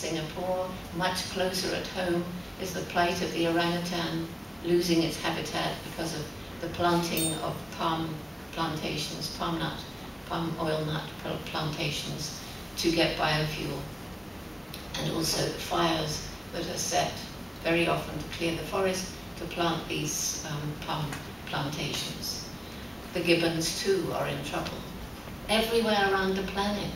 Singapore. Much closer at home is the plight of the orangutan losing its habitat because of the planting of palm plantations, palm oil nut plantations to get biofuel, and also fires that are set very often to clear the forest to plant these palm plantations. The gibbons too are in trouble. Everywhere around the planet,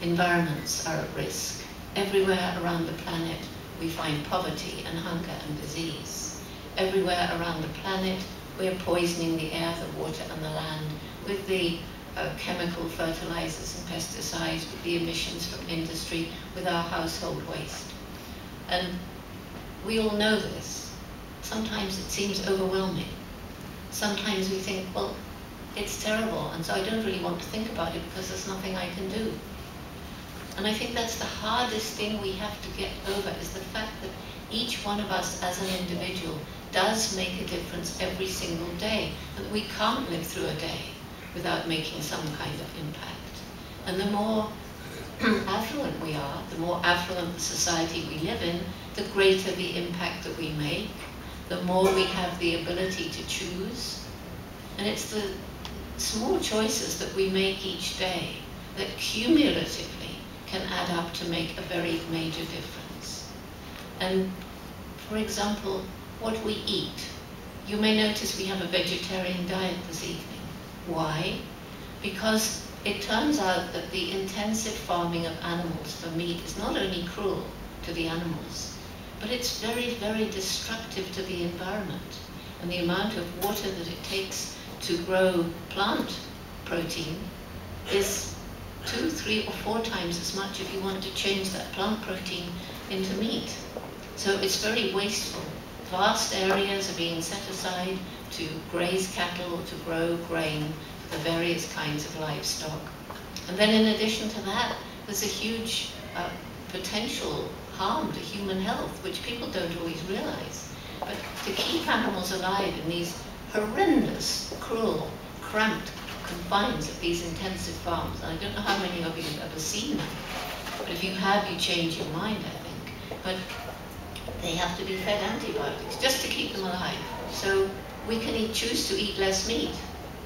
environments are at risk. Everywhere around the planet, we find poverty and hunger and disease. Everywhere around the planet, we are poisoning the air, the water, and the land with the chemical fertilizers and pesticides, with the emissions from industry, with our household waste. And we all know this. Sometimes it seems overwhelming. Sometimes we think, well, it's terrible, and so I don't really want to think about it because there's nothing I can do. And I think that's the hardest thing we have to get over, is the fact that each one of us as an individual does make a difference every single day, and that we can't live through a day without making some kind of impact. And the more affluent we are, the more affluent the society we live in, the greater the impact that we make, the more we have the ability to choose. And it's the small choices that we make each day that cumulatively can add up to make a very major difference. And for example, what we eat. You may notice we have a vegetarian diet this evening. Why? Because it turns out that the intensive farming of animals for meat is not only cruel to the animals, but it's very, very destructive to the environment. And the amount of water that it takes to grow plant protein is 2, 3, or 4 times as much if you want to change that plant protein into meat. So it's very wasteful. Vast areas are being set aside to graze cattle or to grow grain for the various kinds of livestock. And then in addition to that, there's a huge potential harm to human health, which people don't always realize. But to keep animals alive in these horrendous, cruel, cramped confines of these intensive farms, and I don't know how many of you have ever seen them, but if you have, you change your mind, I think. But they have to be fed antibiotics just to keep them alive. So we can choose to eat less meat.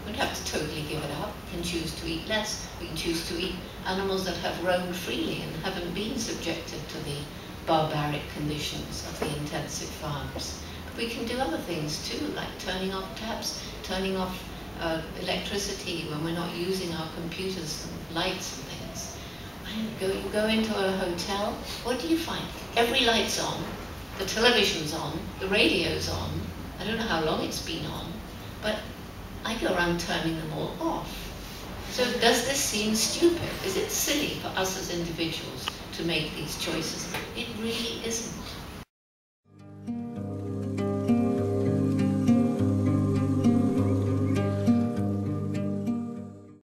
We don't have to totally give it up. We can choose to eat less. We can choose to eat animals that have roamed freely and haven't been subjected to the barbaric conditions of the intensive farms. But we can do other things too, like turning off taps, turning off electricity when we're not using our computers and lights and things. You go into a hotel, what do you find? Every light's on, the television's on, the radio's on. I don't know how long it's been on, but I go around turning them all off. So does this seem stupid? Is it silly for us as individuals to make these choices? It really